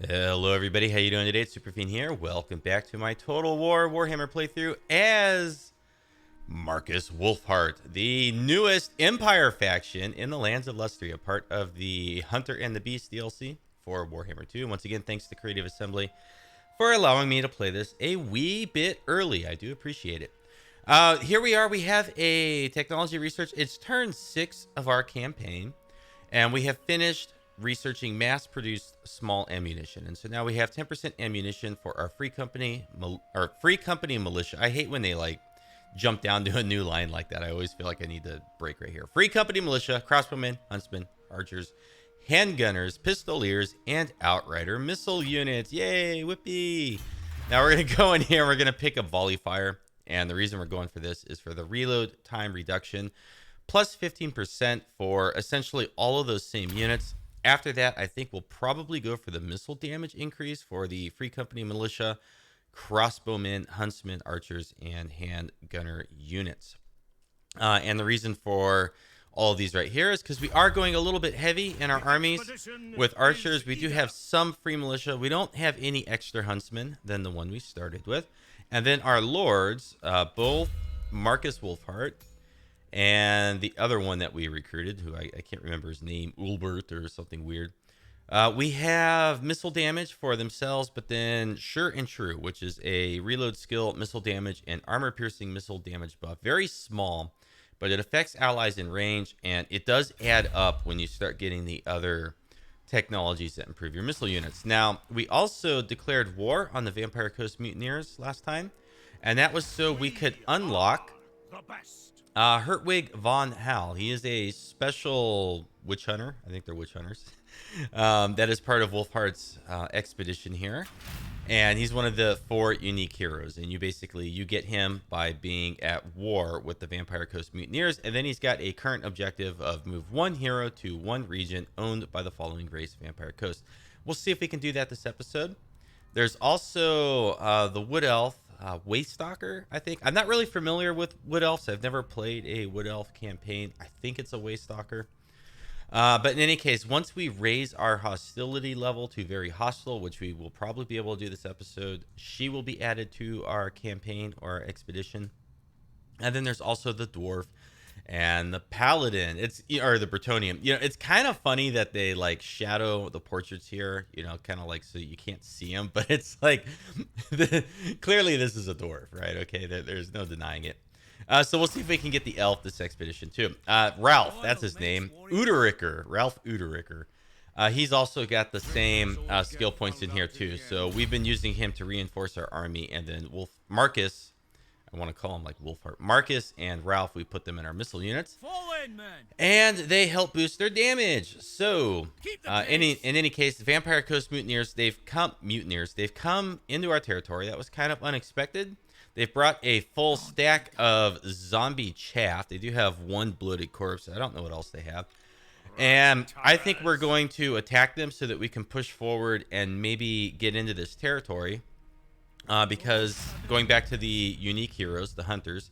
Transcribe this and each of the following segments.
Hello everybody, how you doing today? It's superfiend here. Welcome back to my Total War Warhammer playthrough as Markus Wulfhart, the newest Empire faction in the lands of Lustria, part of the Hunter and the Beast DLC for Warhammer 2. Once again, thanks to Creative Assembly for allowing me to play this a wee bit early. I do appreciate it. Here we are. We have a technology research. It's turn 6 of our campaign, and we have finished researching mass-produced small ammunition. And so now we have 10% ammunition for our free company militia. I hate when they like jump down to a new line like that. I always feel like I need to break right here. Free company militia, crossbowmen, huntsmen, archers, handgunners, pistoliers, and outrider missile units. Yay, whippy. Now we're going to go in here and we're going to pick a volley fire. And the reason we're going for this is for the reload time reduction, plus 15% for essentially all of those same units. After that, I think we'll probably go for the missile damage increase for the free company militia, crossbowmen, huntsmen, archers, and handgunner units. And the reason for all of these right here is because we are going a little bit heavy in our armies with archers. We do have some free militia. We don't have any extra huntsmen than the one we started with. And then our lords, both Markus Wulfhart and the other one that we recruited, who I can't remember his name, Ulbert or something weird. We have missile damage for themselves, but then Sure and True, which is a reload skill, missile damage, and armor-piercing missile damage buff. Very small, but it affects allies in range, and it does add up when you start getting the other technologies that improve your missile units. Now, we also declared war on the Vampire Coast Mutineers last time, and that was so we could unlock Hertwig von Hal. He is a special witch hunter. I think they're witch hunters. That is part of Wulfhart's expedition here. And he's one of the 4 unique heroes. And you get him by being at war with the Vampire Coast Mutineers. And then he's got a current objective of move 1 hero to 1 region owned by the following race, Vampire Coast. We'll see if we can do that this episode. There's also the Wood Elf, Waystalker, I think. I'm not really familiar with Wood Elves. I've never played a Wood Elf campaign. I think it's a Waystalker. But in any case, once we raise our hostility level to very hostile, which we will probably be able to do this episode, she will be added to our campaign or our expedition. And then there's also the dwarf and the paladin, or the Bretonnian. It's kind of funny that they like shadow the portraits here, kind of like so you can't see them, but it's like clearly this is a dwarf, right? Okay, there's no denying it. So we'll see if we can get the elf this expedition too. Ralph, that's his name. Udericker, Ralph Udericker. He's also got the same skill points in here too. So we've been using him to reinforce our army, and then Markus, I want to call him like Wulfhart. Markus and Ralph, we put them in our missile units. And they help boost their damage. So, in any case, the Vampire Coast Mutineers, they've come into our territory. That was kind of unexpected. They've brought a full stack of zombie chaff. They do have 1 bloated corpse. I don't know what else they have. And I think we're going to attack them so that we can push forward and maybe get into this territory. Because going back to the unique heroes, the hunters,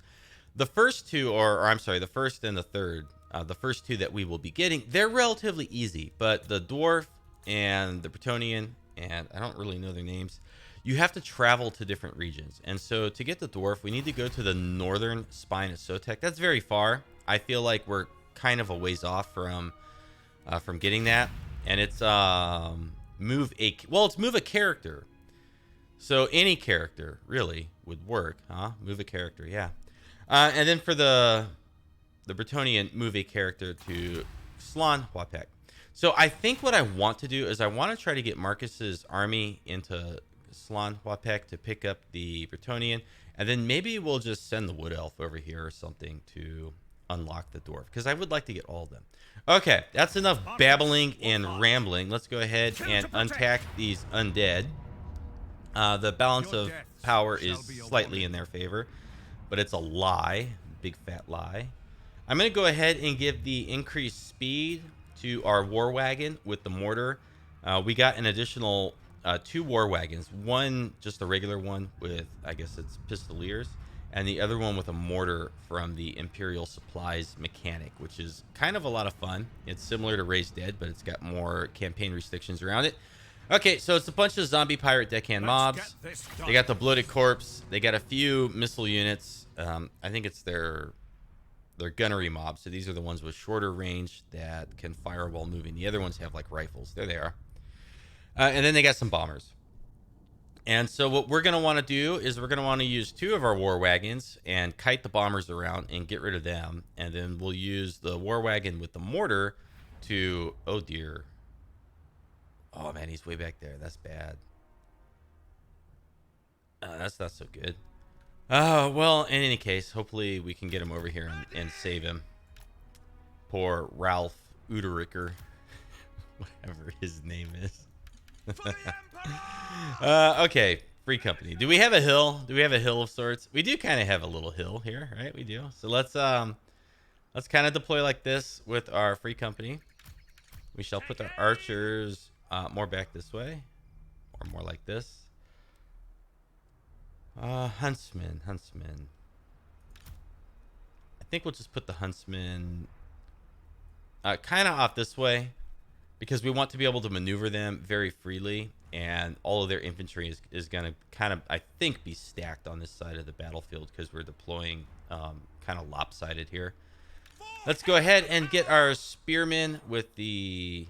the first 2, the first and the third, the first 2 that we will be getting, they're relatively easy. But the dwarf and the Bretonnian, and I don't really know their names, you have to travel to different regions. And so to get the dwarf, we need to go to the northern spine of Sotek. That's very far. I feel like we're kind of a ways off from getting that. And it's move a character. So any character really would work, huh? Move a character, yeah. And then for the Bretonnian, move a character to Slan Wapek. So I think what I want to do is I want to try to get Markus's army into Slan Wapek to pick up the Bretonnian, and then maybe we'll just send the Wood Elf over here or something to unlock the dwarf, because I would like to get all of them. Okay, that's enough babbling and rambling. Let's go ahead and untack these undead. The balance of power is slightly in their favor, but it's a lie, big fat lie. I'm going to go ahead and give the increased speed to our war wagon with the mortar. We got an additional 2 war wagons, one just a regular one with, I guess it's pistoliers, and the other one with a mortar from the Imperial Supplies mechanic, which is kind of a lot of fun. It's similar to Raised Dead, but it's got more campaign restrictions around it. Okay, so it's a bunch of zombie pirate deckhand mobs. They got the bloated corpse. They got a few missile units. I think it's their gunnery mobs. So these are the ones with shorter range that can fire while moving. The other ones have like rifles. There they are. And then they got some bombers. And so what we're going to want to do is we're going to want to use 2 of our war wagons and kite the bombers around and get rid of them. And then we'll use the war wagon with the mortar to... Oh, dear. Oh, man, he's way back there. That's bad. That's not so good. Well, in any case, hopefully we can get him over here and save him. Poor Ralph Udericker. Whatever his name is. Okay, free company. Do we have a hill? Do we have a hill of sorts? We do kind of have a little hill here, right? We do. So let's kind of deploy like this with our free company. We shall put our archers more back this way, or more like this. Huntsman. I think we'll just put the huntsman kind of off this way, because we want to be able to maneuver them very freely, and all of their infantry is going to kind of, I think, be stacked on this side of the battlefield because we're deploying kind of lopsided here. Let's go ahead and get our spearmen with the,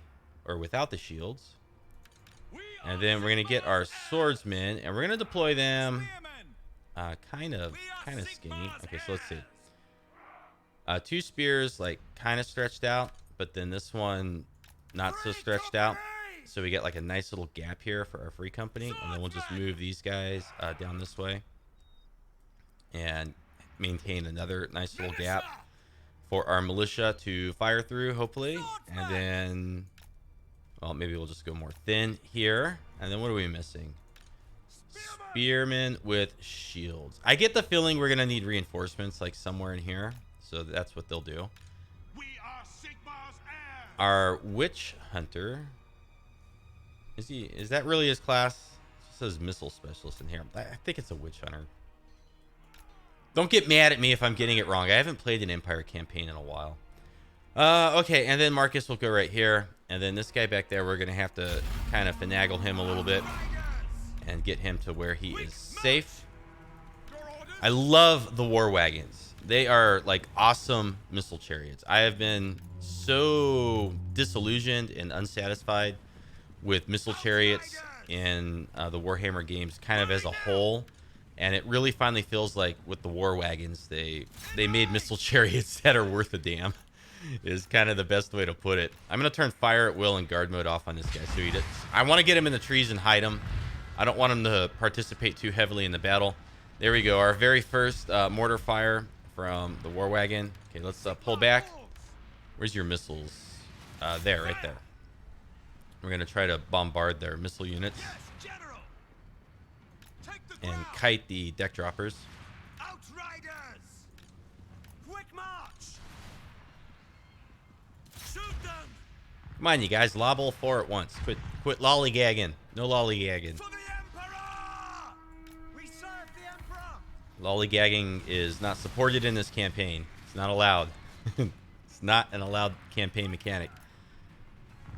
or without the shields. And then we're going to get our swordsmen, and we're going to deploy them kind of skinny. Okay, so let's see. 2 spears, like, kind of stretched out, but then this one not so stretched out. So we get like a nice little gap here for our free company, and then we'll just move these guys down this way and maintain another nice little gap for our militia to fire through, hopefully. And then, well, maybe we'll just go more thin here. And then what are we missing? Spearmen with shields. I get the feeling we're gonna need reinforcements like somewhere in here, so that's what they'll do. Our witch hunter, is that really his class? It just says missile specialist in here. I think it's a witch hunter. Don't get mad at me if I'm getting it wrong. I haven't played an Empire campaign in a while. Okay, and then Marcus will go right here, and then this guy back there, we're gonna have to kind of finagle him a little bit and get him to where he is safe. I love the war wagons. They are like awesome missile chariots. I have been so disillusioned and unsatisfied with missile chariots in the Warhammer games kind of as a whole, and it really finally feels like with the war wagons they made missile chariots that are worth a damn, is kind of the best way to put it. I'm gonna turn fire at will and guard mode off on this guy, so I want to get him in the trees and hide him. I don't want him to participate too heavily in the battle. There we go, our very first mortar fire from the war wagon. Okay, let's pull back. Where's your missiles? There, right there. We're gonna try to bombard their missile units and kite the deck droppers. Outriders! Quick march! Shoot them! Come on, you guys, lob all 4 at once. Quit lollygagging. No lollygagging. For the Emperor! We serve the Emperor! Lollygagging is not supported in this campaign. It's not allowed. It's not an allowed campaign mechanic.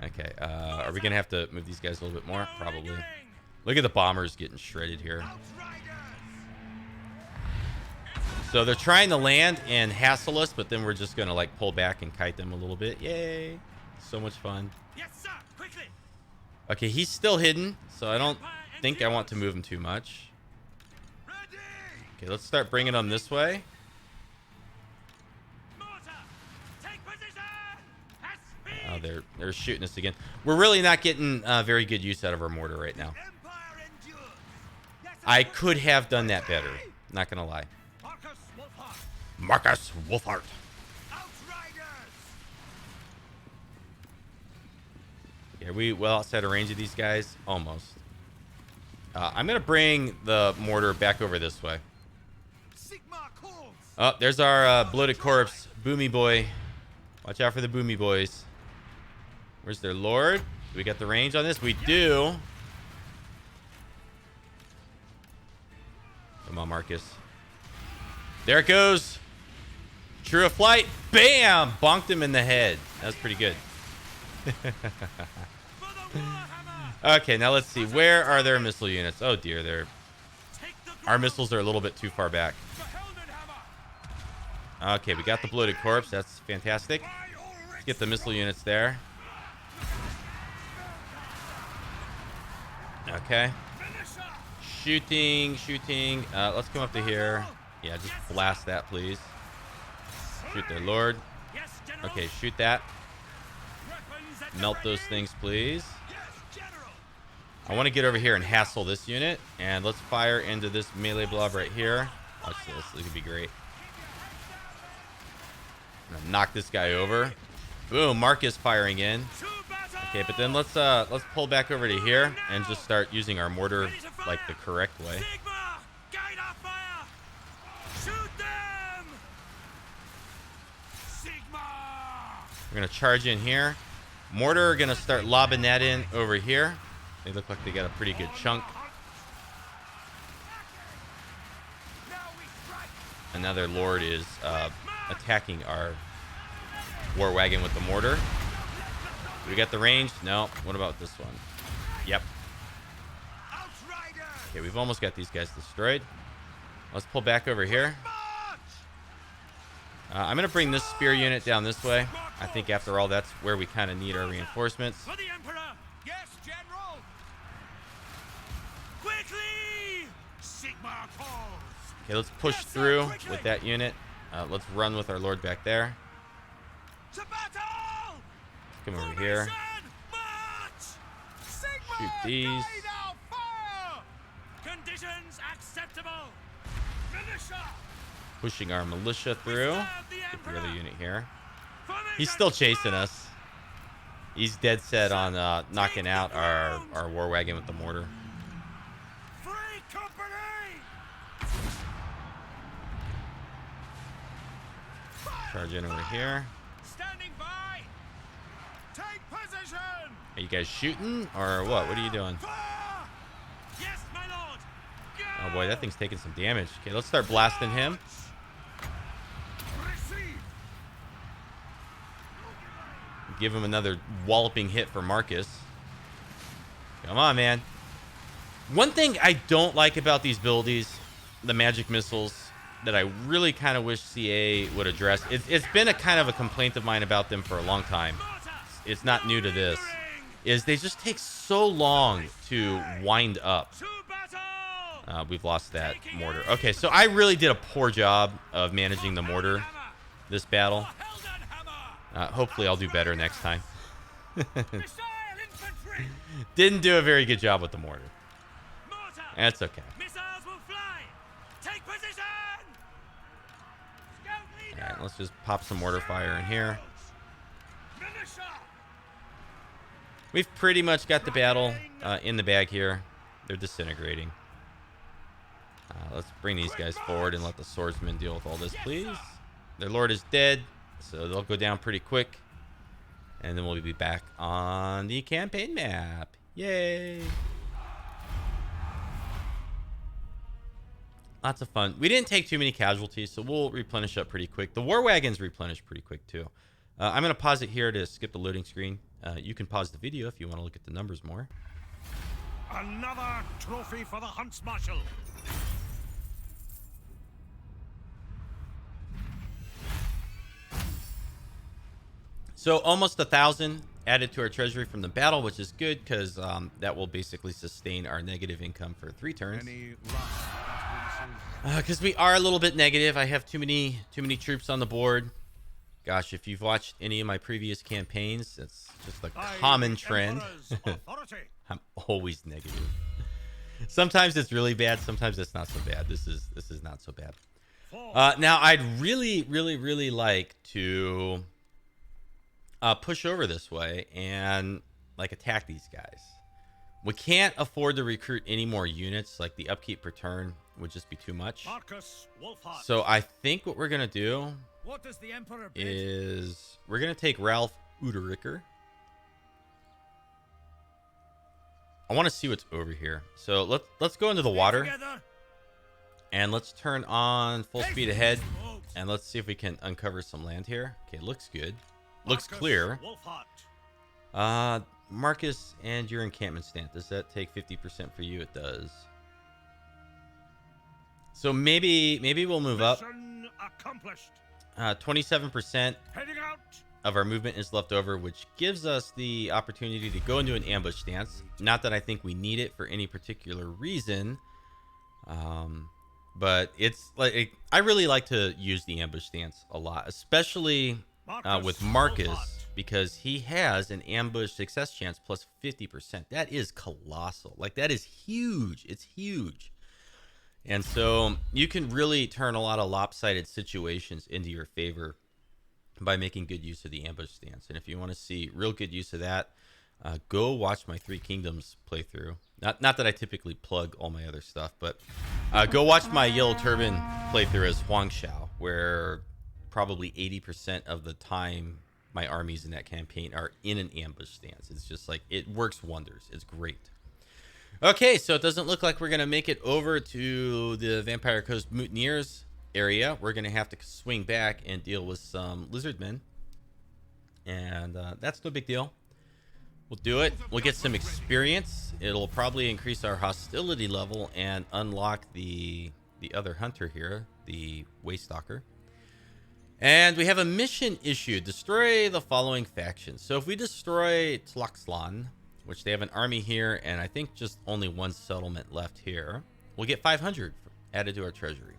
Okay, are we gonna have to move these guys a little bit more? Probably. Look at the bombers getting shredded here. So they're trying to land and hassle us, but then we're just gonna like pull back and kite them a little bit. Yay! So much fun. Yes, sir. Quickly. Okay, he's still hidden, so I don't think I want to move him too much. Ready. Okay, let's start bringing them this way. Mortar. Take position. Oh, they're shooting us again. We're really not getting very good use out of our mortar right now. Empire endures. Yes, I could have done that better. Not gonna lie. Markus Wulfhart. Markus Wulfhart. Outriders. Are we well outside of range of these guys? Almost. I'm gonna bring the mortar back over this way. Sigma calls. Oh, there's our bloated corpse, Boomy Boy. Watch out for the Boomy Boys. Where's their lord? Do we got the range on this? We do. Come on, Marcus. There it goes. True of flight. Bam! Bonked him in the head. That was pretty good. For the Warhammer. Okay, now let's see. Where are their missile units? Oh dear, Take the our ground. missiles are a little bit too far back. The helmet hammer. Okay, we got the bloated corpse. That's fantastic. By Let's get the missile units there. Okay. Shooting. Let's come up to here. Yeah, just blast that, please. Shoot their lord. Yes, General. Okay, shoot that. Weapons at the Melt those ready. things, please. Yes, General. I want to get over here and hassle this unit. And let's fire into this melee blob right here. Watch this. This could be great. I'm gonna knock this guy over. Boom, Marcus firing in. To battle. Okay, but then let's pull back over to here and just start using our mortar like the correct way. Sigma, guide our fire. Shoot them. Sigma. We're gonna charge in here. Mortar gonna start lobbing that in over here. They look like they got a pretty good chunk. Now we strike. And now their lord is attacking our war wagon with the mortar. Do we got the range? No. What about this one? Yep. Outriders. Okay, we've almost got these guys destroyed. Let's pull back over here. March. I'm gonna bring this spear unit down this way. I think after all, that's where we kind of need our reinforcements. For the Emperor. Yes, General. Quickly. Sigma calls. Okay, let's push through with that unit. Let's run with our lord back there. To battle. Come over here. Formation, march. Sigma, Shoot these. guide our fire. Conditions acceptable. Militia. Pushing our militia through. Serve the Get the Emperor. other unit here. Formation, He's still chasing march. us. He's dead set on knocking out our war wagon with the mortar. Free company. Charge in over here. Standing by. Take position. Are you guys shooting or what? What are you doing? Fire. Yes, my lord. Oh boy, that thing's taking some damage. Okay, let's start blasting him. Receive. Give him another walloping hit for Marcus. Come on, man. One thing I don't like about these abilities, the magic missiles, that I really kind of wish CA would address. It's been a kind of a complaint of mine about them for a long time. It's not new to this. Is they just take so long to wind up. To battle. We've lost that mortar. Okay, so I really did a poor job of managing the mortar this battle. Helden hammer. Hopefully I'll do better next time. Missile infantry. Didn't do a very good job with the mortar. Mortar. That's okay. Missiles will fly. Take position. Scout leader. All right, let's just pop some mortar fire in here. Militia. We've pretty much got the battle in the bag here. They're disintegrating. Let's bring these guys forward and let the swordsmen deal with all this, please. Their lord is dead, so they'll go down pretty quick. And then we'll be back on the campaign map. Yay! Lots of fun. We didn't take too many casualties, so we'll replenish up pretty quick. The war wagons replenish pretty quick, too. I'm going to pause it here to skip the loading screen. You can pause the video if you want to look at the numbers more. Another trophy for the Hunts Marshal. So almost 1,000 added to our treasury from the battle, which is good because that will basically sustain our negative income for 3 turns. Because we are a little bit negative. I have too many troops on the board. Gosh, if you've watched any of my previous campaigns, it's just a common trend. I'm always negative. Sometimes it's really bad. Sometimes it's not so bad. This is not so bad. Now I'd really like to push over this way and like attack these guys. We can't afford to recruit any more units. Like the upkeep per turn would just be too much. Markus Wulfhart. So I think what we're gonna do What does the Emperor bid? is we're gonna take Ralph Udericker. I want to see what's over here. So let's go into the water Together. and let's turn on full speed ahead and let's see if we can uncover some land here. Okay, looks good. Looks Markus clear. Wulfhart. Marcus, and your encampment stand. Does that take 50% for you? It does. So maybe we'll move up. Mission accomplished. 27% Heading out. of our movement is left over, which gives us the opportunity to go into an ambush stance. Not that I think we need it for any particular reason, but it's like I really like to use the ambush stance a lot, especially with Marcus, because he has an ambush success chance plus 50%. That is colossal. Like, that is huge. It's huge. And so you can really turn a lot of lopsided situations into your favor by making good use of the ambush stance. And if you want to see real good use of that, go watch my Three Kingdoms playthrough. Not that I typically plug all my other stuff, but go watch my Yellow Turban playthrough as Huang Xiao, where probably 80% of the time my armies in that campaign are in an ambush stance. It's just like, it works wonders. It's great. Okay, so it doesn't look like we're going to make it over to the Vampire Coast Mutineers area. We're going to have to swing back and deal with some lizardmen. And that's no big deal. We'll do it. We'll get some experience. It'll probably increase our hostility level and unlock the other hunter here, the Waystalker. And we have a mission issued. Destroy the following factions. So if we destroy Tlaxcalan, which they have an army here, and I think just only one settlement left here, we'll get 500 added to our treasury.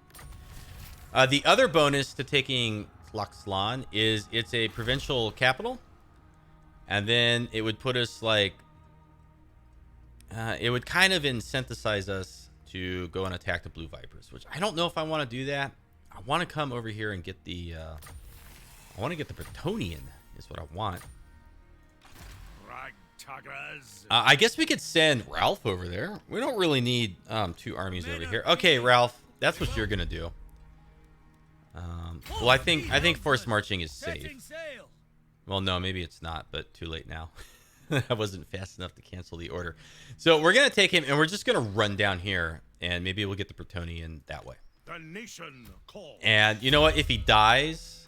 The other bonus to taking Tlaxcalan is it's a provincial capital, and then it would put us like, it would kind of incentivize us to go and attack the Blue Vipers, which I don't know if I want to do that. I want to come over here and get the, I want to get the Bretonian is what I want. I guess we could send Ralph over there. We don't really need two armies over here. Okay, Ralph, that's what you're gonna do. Well, I think forced marching is safe. Well, no, maybe it's not, but too late now. I wasn't fast enough to cancel the order. So we're gonna take him, and we're just gonna run down here, and maybe we'll get the Bretonian that way. The nation calls. And you know what? If he dies.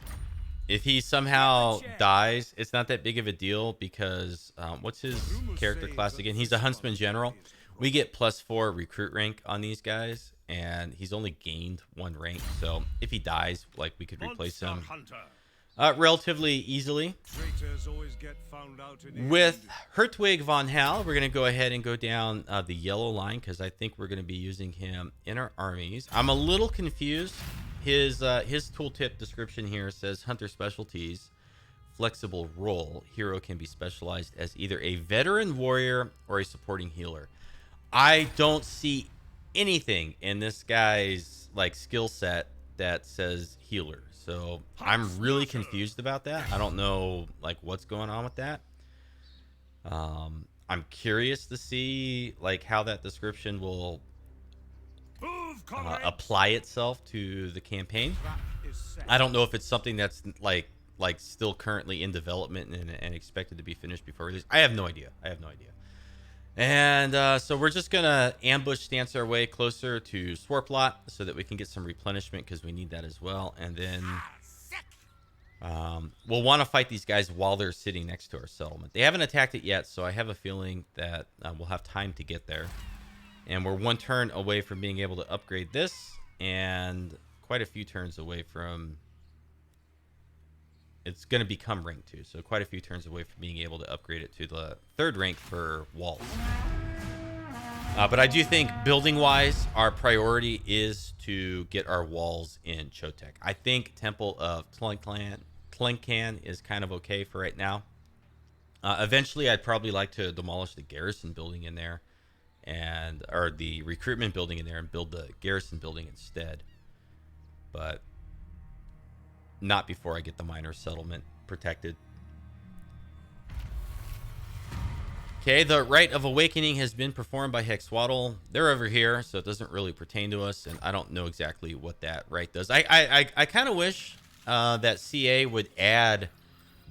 If he somehow dies, it's not that big of a deal because what's his character class again? He's a Huntsman General. We get +4 recruit rank on these guys, and he's only gained 1 rank. So if he dies, like, we could replace him relatively easily. With Hertwig von Hal, we're going to go ahead and go down the yellow line because I think we're going to be using him in our armies. I'm a little confused. His tooltip description here says Hunter Specialties, flexible role. Hero can be specialized as either a veteran warrior or a supporting healer. I don't see anything in this guy's like skill set that says healer. So I'm really confused about that. I don't know like what's going on with that. I'm curious to see like how that description will apply itself to the campaign. I don't know if it's something that's like still currently in development and expected to be finished before release. I have no idea. And so we're just gonna ambush stance our way closer to Swarplot so that we can get some replenishment because we need that as well. And then we'll want to fight these guys while they're sitting next to our settlement. They haven't attacked it yet, so I have a feeling that we'll have time to get there. And we're 1 turn away from being able to upgrade this, and quite a few turns away from... It's going to become rank 2, so quite a few turns away from being able to upgrade it to the 3rd rank for walls. But I do think, building-wise, our priority is to get our walls in Chotek. I think Temple of Tlenkan is kind of okay for right now. Eventually, I'd probably like to demolish the garrison building in there. Or the recruitment building in there and build the garrison building instead, but not before I get the minor settlement protected. Okay, the Rite of Awakening has been performed by Hexwaddle. They're over here, so it doesn't really pertain to us, and I don't know exactly what that rite does. I kind of wish that CA would add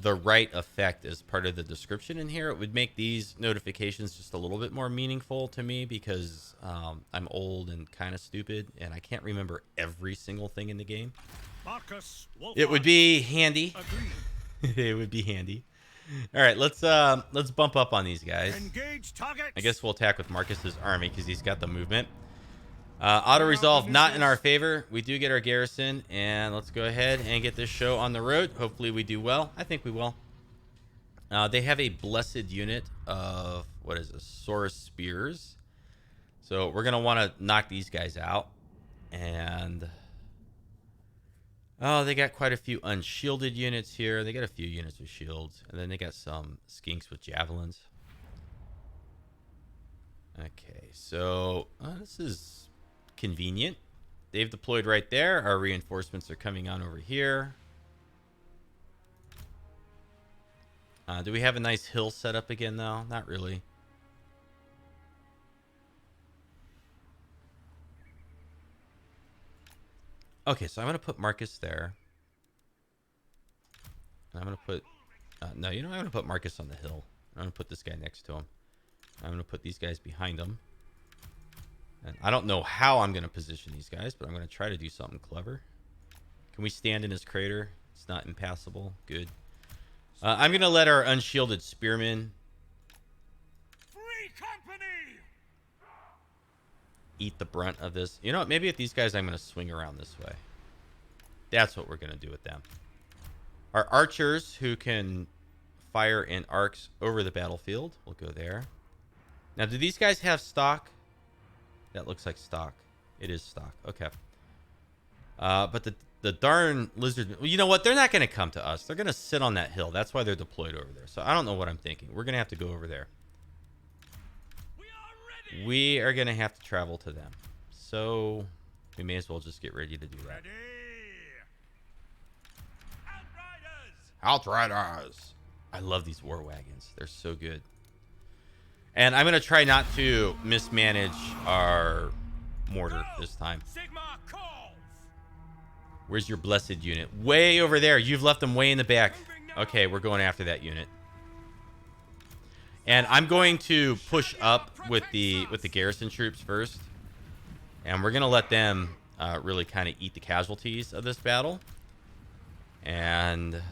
the right effect as part of the description in here. It would make these notifications just a little bit more meaningful to me because I'm old and kind of stupid and I can't remember every single thing in the game. Markus Wulfhart. It would be handy. It would be handy. All right, let's bump up on these guys. Engage targets. I guess we'll attack with Marcus's army because he's got the movement. Auto resolve not in our favor. We do get our garrison, and let's go ahead and get this show on the road. Hopefully we do well. I think we will. They have a blessed unit of, what is this, Saurus spears. So we're going to want to knock these guys out. And oh, they got quite a few unshielded units here. They got a few units with shields, and then they got some skinks with javelins. Okay, so this is convenient. They've deployed right there. Our reinforcements are coming on over here. Do we have a nice hill set up again, though? Not really. Okay, so I'm going to put Marcus there. And I'm going to put... no, you know, I'm going to put Marcus on the hill. I'm going to put this guy next to him. I'm going to put these guys behind him. And I don't know how I'm going to position these guys, but I'm going to try to do something clever. Can we stand in his crater? It's not impassable. Good. I'm going to let our unshielded spearmen Free company. eat the brunt of this. You know what? Maybe with these guys, I'm going to swing around this way. That's what we're going to do with them. Our archers, who can fire in arcs over the battlefield, will go there. Now, do these guys have stock? That looks like stock. It is stock. Okay. But the darn lizard... Well, you know what? They're not going to come to us. They're going to sit on that hill. That's why they're deployed over there. So I don't know what I'm thinking. We're going to have to go over there. We are going to have to travel to them. So we may as well just get ready to do that. Outriders! I love these war wagons. They're so good. And I'm going to try not to mismanage our mortar this time. Where's your blessed unit? Way over there. You've left them way in the back. Okay, we're going after that unit. And I'm going to push up with the garrison troops first. And we're going to let them really kind of eat the casualties of this battle. And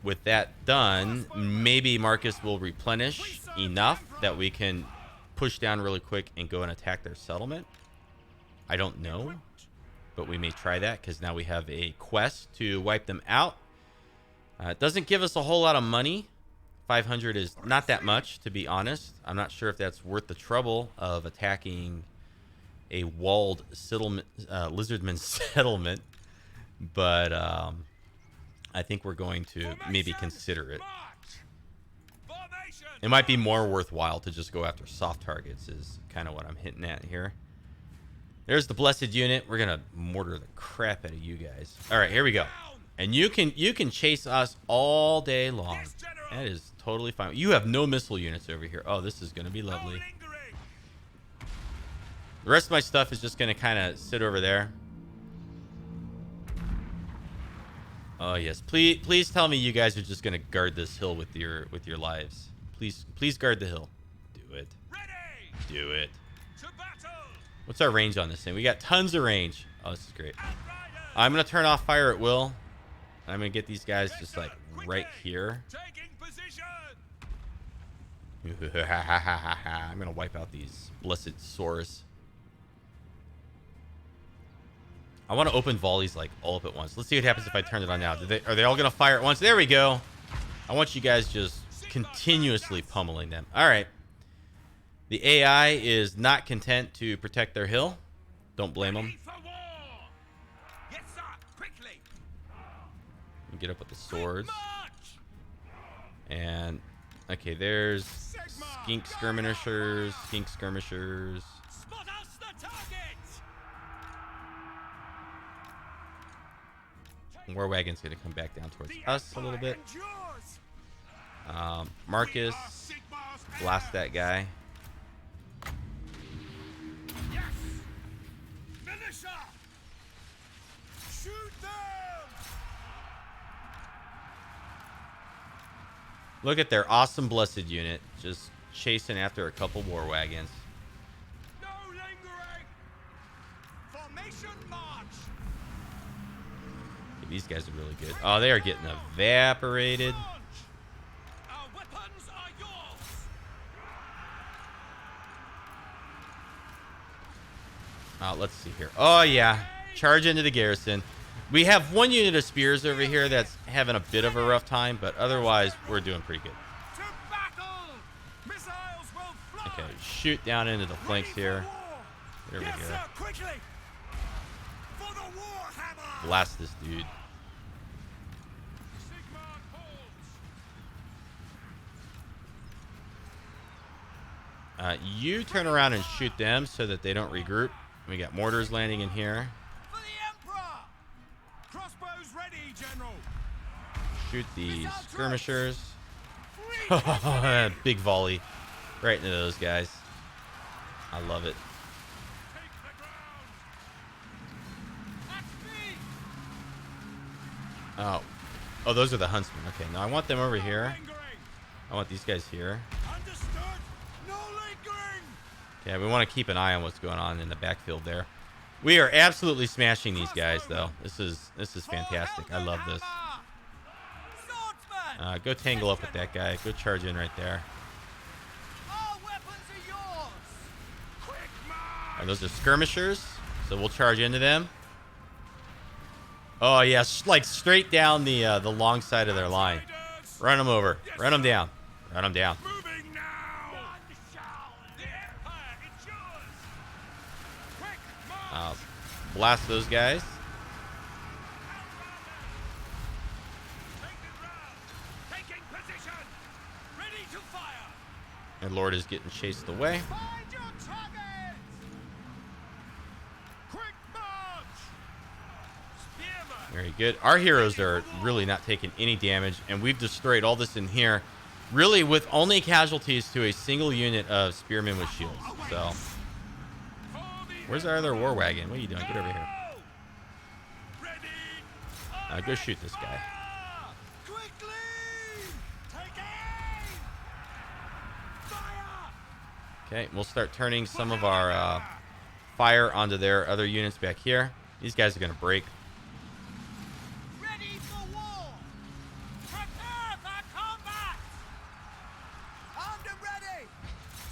with that done, maybe Marcus will replenish enough that we can push down really quick and go and attack their settlement. I don't know, but we may try that because now we have a quest to wipe them out. It doesn't give us a whole lot of money. 500 is not that much, to be honest. I'm not sure if that's worth the trouble of attacking a walled settlement, lizardman settlement, but I think we're going to maybe consider it. It might be more worthwhile to just go after soft targets is kind of what I'm hinting at here. There's the blessed unit. We're gonna mortar the crap out of you guys. All right, here we go. And you can chase us all day long. That is totally fine. You have no missile units over here. Oh, this is gonna be lovely. The rest of my stuff is just gonna kind of sit over there. Oh yes, please tell me you guys are just gonna guard this hill with your lives. Please guard the hill. Do it. Do it. What's our range on this thing? We got tons of range. Oh, this is great. I'm gonna turn off fire at will. I'm gonna get these guys just like right here. I'm gonna wipe out these blessed Saurus. I want to open volleys like all up at once. Let's see what happens if I turn it on now. Are they all gonna fire at once? There we go. I want you guys just continuously pummeling them. All right. The AI is not content to protect their hill. Don't blame them. Get up with the swords. And okay, there's skink skirmishers. War wagon's gonna come back down towards us a little bit. Marcus, blast that guy. Look at their awesome blessed unit just chasing after a couple war wagons. No lingering. Formation march. These guys are really good. Oh, they are getting evaporated. Let's see here. Oh, yeah. Charge into the garrison. We have one unit of spears over here that's having a bit of a rough time, but otherwise, we're doing pretty good. To battle! Missiles will fly! Okay, shoot down into the flanks here. Get over Yes, here. sir, quickly! For the Warhammer! Blast this dude. Sigmar holds. You turn around and shoot them so that they don't regroup. We got mortars landing in here. For the Emperor! Crossbows ready, General! Shoot these Missile skirmishers. Free Big volley. Right into those guys. I love it. Take the ground! That's me! Oh. Oh, those are the huntsmen. Okay, now I want them over here. Lingering! I want these guys here. Understood! No lingering! Yeah, we want to keep an eye on what's going on in the backfield there. We are absolutely smashing these guys, though. This is fantastic. I love this. Swordsman! Go tangle up with that guy. Go charge in right there. Our weapons are yours! Quick march! And those are skirmishers, so we'll charge into them. Oh yeah, like straight down the long side of their line. Run them over. Run them down. Run them down. Moving now! The Empire, it's yours! Quick march! Blast those guys. Take the ground! Taking position! Ready to fire! Our lord is getting chased away. Find your targets! Quick march! Spearman! Very good. Our heroes are really not taking any damage, and we've destroyed all this in here, really with only casualties to a single unit of spearmen with shields. So, where's our other war wagon? What are you doing? Get over here. Ready! Go shoot this guy. Quickly! Take aim! Fire! Okay, we'll start turning some of our fire onto their other units back here. These guys are going to break. Ready for war! Prepare for combat! Armed and ready!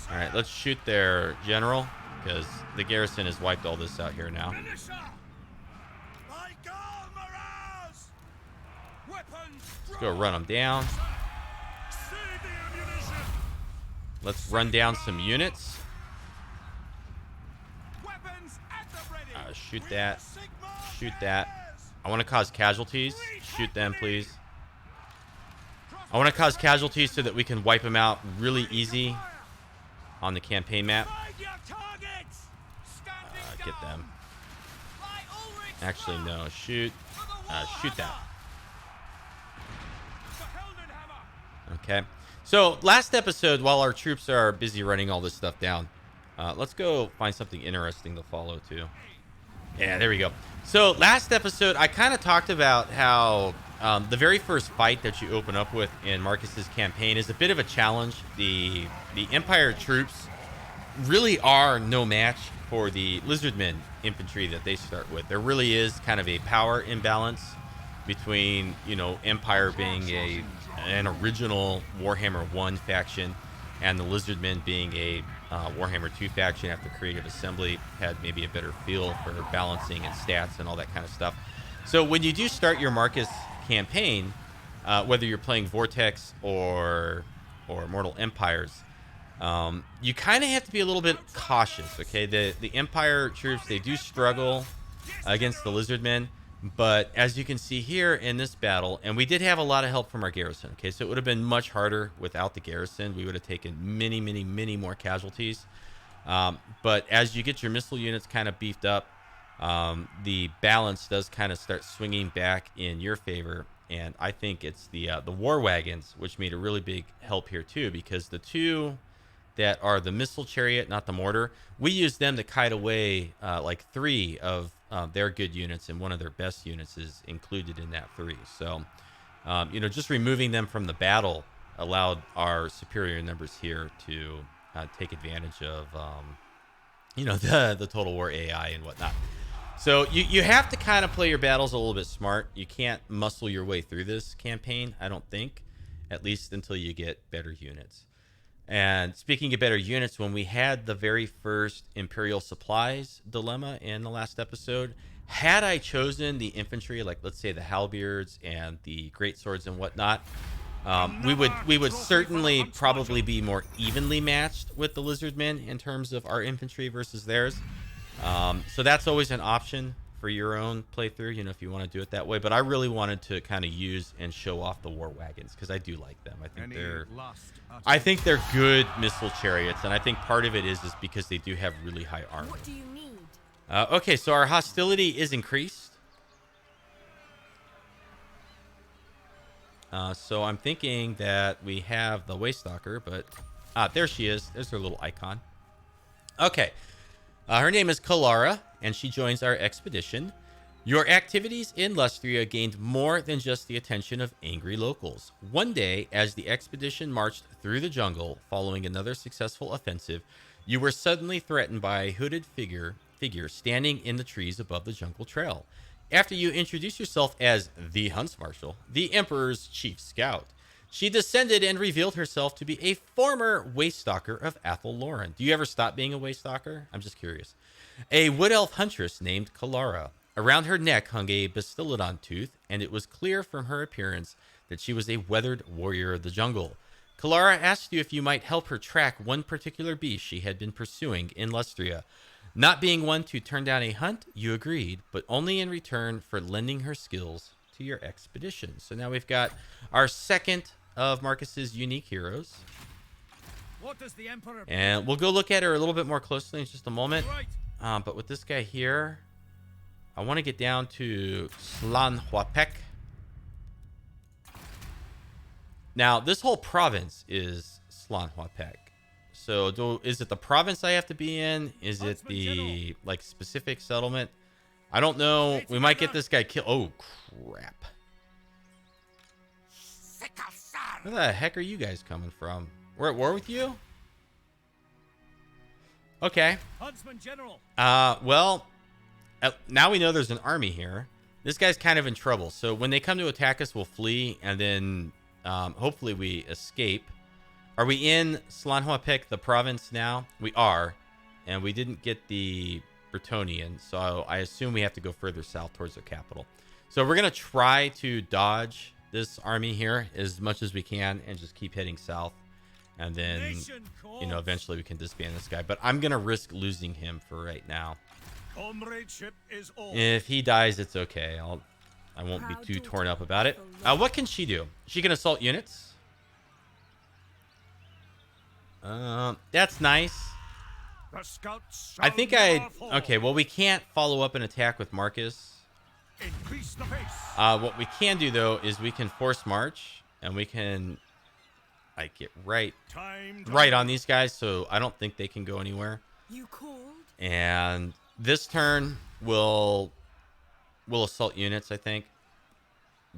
All right, let's shoot their general, because the garrison has wiped all this out here now. Militia! Like armorers! Weapons! Let's go run them down. Save the ammunition! Let's run down some units. Weapons at the ready! Shoot We that. are Sigmar Shoot that. warriors! I want to cause casualties. Shoot them, please. I want to cause casualties so that we can wipe them out really easy on the campaign map. Find your targets! Standing Get down! them. Fly Ulrich's Actually, mark no. Shoot. for the Shoot that. Warhammer! The Heldenhammer! Okay. So last episode, while our troops are busy running all this stuff down, let's go find something interesting to follow too. Yeah, there we go. So last episode, I kind of talked about how the very first fight that you open up with in Marcus's campaign is a bit of a challenge. The Empire troops really are no match for the lizardmen infantry that they start with. There really is kind of a power imbalance between, you know, Empire being an original Warhammer 1 faction and the lizardmen being a Warhammer 2 faction after Creative Assembly had maybe a better feel for balancing and stats and all that kind of stuff. So when you do start your Marcus campaign, whether you're playing Vortex or Mortal Empires, you kind of have to be a little bit cautious, okay? The Empire troops, they do struggle against the lizardmen, but as you can see here in this battle, and we did have a lot of help from our garrison, okay? So it would have been much harder without the garrison. We would have taken many more casualties. But as you get your missile units kind of beefed up, the balance does kind of start swinging back in your favor. And I think it's the war wagons, which made a really big help here too, because the two that are the missile chariot, not the mortar, we use them to kite away like 3 of their good units, and one of their best units is included in that 3. So, you know, just removing them from the battle allowed our superior numbers here to take advantage of, you know, the Total War AI and whatnot. So you have to kind of play your battles a little bit smart. You can't muscle your way through this campaign, I don't think, at least until you get better units. And speaking of better units, when we had the very first Imperial supplies dilemma in the last episode, had I chosen the infantry, like let's say the halberds and the great swords and whatnot, we would certainly probably be more evenly matched with the lizardmen in terms of our infantry versus theirs. So that's always an option for your own playthrough, you know, if you want to do it that way. But I really wanted to kind of use and show off the war wagons because I do like them. I think they're good missile chariots, and I think part of it is because they do have really high armor. What do you need? Okay, so our hostility is increased. So I'm thinking that we have the Waystalker, but there she is. There's her little icon. Okay. Her name is Colara, and she joins our expedition. Your activities in Lustria gained more than just the attention of angry locals. One day, as the expedition marched through the jungle following another successful offensive, you were suddenly threatened by a hooded figure standing in the trees above the jungle trail. After you introduced yourself as the Hunts Marshal, the Emperor's chief scout, she descended and revealed herself to be a former Waystalker of Athel Loren. Do you ever stop being a Waystalker? I'm just curious. A wood elf huntress named Colara. Around her neck hung a Bastiladon tooth, and it was clear from her appearance that she was a weathered warrior of the jungle. Colara asked you if you might help her track one particular beast she had been pursuing in Lustria. Not being one to turn down a hunt, you agreed, but only in return for lending her skills to your expedition. So now we've got our second of Marcus's unique heroes. What does the Emperor... And we'll go look at her a little bit more closely in just a moment. Right. But with this guy here, I want to get down to Slanhuapek. Now, this whole province is Slanhuapek. So is it the province I have to be in? Is it the like specific settlement? I don't know. We might get this guy killed. Oh, crap. Where the heck are you guys coming from? We're at war with you? Okay. Huntsman General. Well, now we know there's an army here. This guy's kind of in trouble. So when they come to attack us, we'll flee, and then hopefully we escape. Are we in Slanhuapek, the province now? We are, and we didn't get the Bretonnian, so I assume we have to go further south towards the capital. So we're going to try to dodge this army here as much as we can and just keep heading south. And then, you know, eventually we can disband this guy. But I'm going to risk losing him for right now. Comradeship is all. If he dies, it's okay. I won't be too torn up about it. What can she do? She can assault units. That's nice. The scouts I think okay, well, we can't follow up an attack with Marcus. Increase the pace. What we can do, though, is we can force march, and we can like get right on these guys, so I don't think they can go anywhere. You called? And this turn we'll assault units, I think.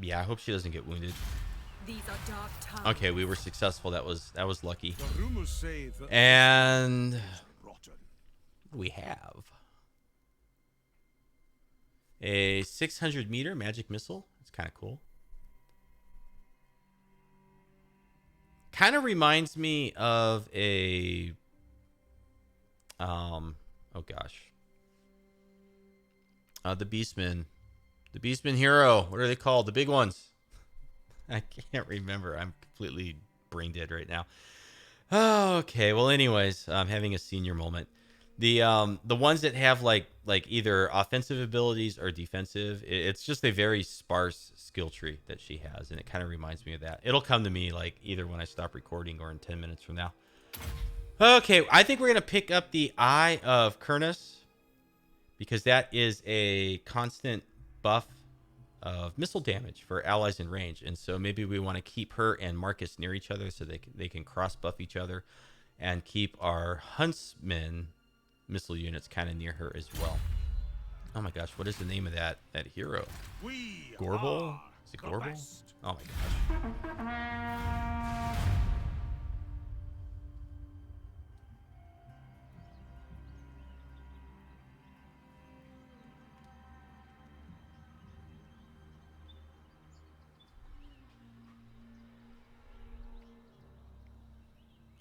Yeah, I hope she doesn't get wounded. These are dark times. Okay, we were successful. That was lucky. The rumors say that And rotten. what do we have? A 600-meter magic missile. It's kind of cool. Kind of reminds me of a oh gosh. The Beastmen. The Beastmen hero. What are they called? The big ones. I can't remember. I'm completely brain dead right now. Okay. Well, anyways, I'm having a senior moment. The ones that have like either offensive abilities or defensive, it's just a very sparse skill tree that she has, and it kind of reminds me of that. It'll come to me like either when I stop recording or in 10 minutes from now. Okay, I think we're gonna pick up the Eye of Kurnus because that is a constant buff of missile damage for allies in range, and so maybe we want to keep her and Marcus near each other so they can cross buff each other, and keep our huntsmen missile units kind of near her as well. Oh my gosh, what is the name of that hero? Gorbel? Is it Gorbel? Oh my gosh.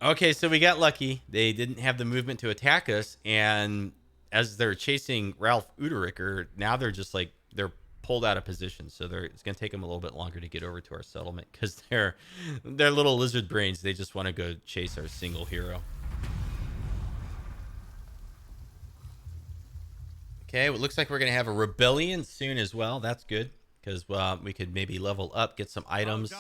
Okay, so we got lucky. They didn't have the movement to attack us, and as they're chasing Ralph Udericker, now they're just like they're pulled out of position. So it's going to take them a little bit longer to get over to our settlement because they're little lizard brains. They just want to go chase our single hero. Okay, well, it looks like we're going to have a rebellion soon as well. That's good because we could maybe level up, get some items,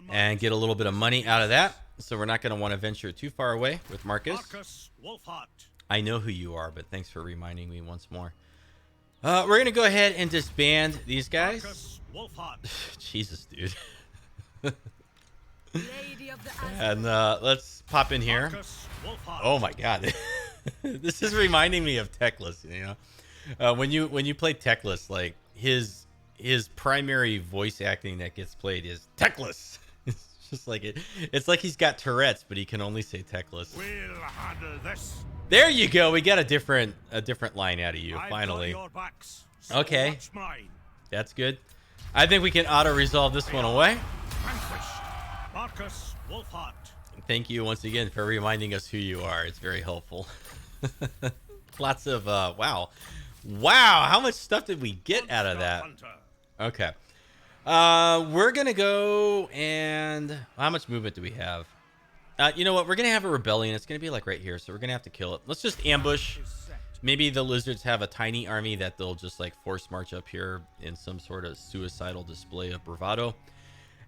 and get a little bit of money out of that. So we're not going to want to venture too far away with Markus. Markus Wulfhart. I know who you are, but thanks for reminding me once more. We're going to go ahead and disband these guys. Markus Wulfhart. Jesus, dude. Lady of the And let's pop in here. Markus Wulfhart. Oh my god. This is reminding me of Techless, you know. When you play Techless, like his primary voice acting that gets played is Techless. It's just like it's like he's got Tourette's, but he can only say Techless. We'll handle this. There you go. We got a different line out of you I've finally. got your backs, so Okay. watch mine. That's good. I think we can auto resolve this one away. Vanquished. Markus Wulfhart. Thank you once again for reminding us who you are. It's very helpful. Lots of wow. How much stuff did we get out of that? Hunter. Okay. We're gonna go and how much movement do we have? You know what? We're gonna have a rebellion. It's gonna be like right here, so we're gonna have to kill it. Let's just ambush. Is set. Maybe the lizards have a tiny army that they'll just like force march up here in some sort of suicidal display of bravado.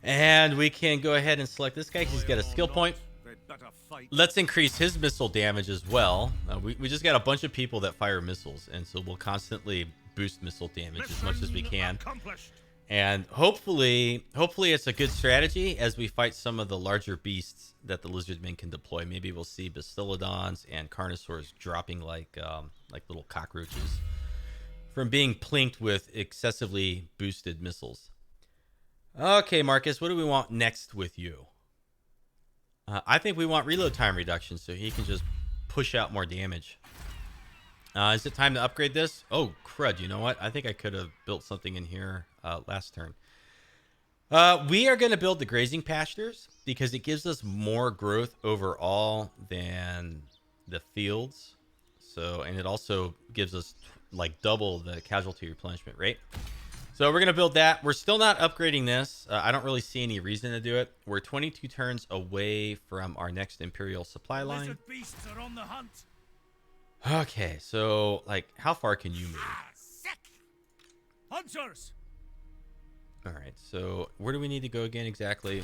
And we can go ahead and select this guy because he's got a skill point. They'd better fight. Let's increase his missile damage as well. We just got a bunch of people that fire missiles, and so we'll constantly boost missile damage as much as we can. Accomplished. And hopefully it's a good strategy as we fight some of the larger beasts that the lizardmen can deploy. Maybe we'll see Bastillodons and Carnosaurs dropping like little cockroaches from being plinked with excessively boosted missiles. Okay, Markus, what do we want next with you? I think we want reload time reduction so he can just push out more damage. Is it time to upgrade this? Oh, crud. You know what? I think I could have built something in here last turn. We are going to build the grazing pastures because it gives us more growth overall than the fields. So, and it also gives us like double the casualty replenishment rate. So we're going to build that. We're still not upgrading this. I don't really see any reason to do it. We're 22 turns away from our next Imperial supply line. Lizard beasts are on the hunt. Okay, so like how far can you move? Sick. Hunters. All right, so where do we need to go again exactly?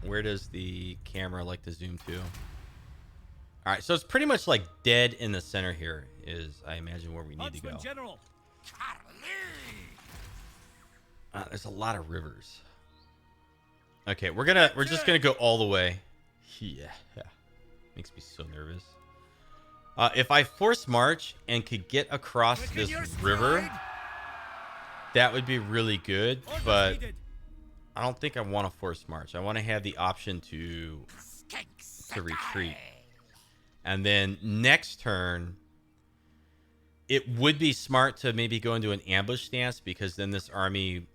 Where does the camera like to zoom to? All right, so it's pretty much like dead in the center here is I imagine where we need to go. Huntsman General. There's a lot of rivers. Okay, we're just gonna go all the way. Yeah, makes me so nervous. If I force march and could get across this river, that would be really good. But I don't think I want to force march. I want to have the option to retreat. And then next turn, it would be smart to maybe go into an ambush stance because then this army,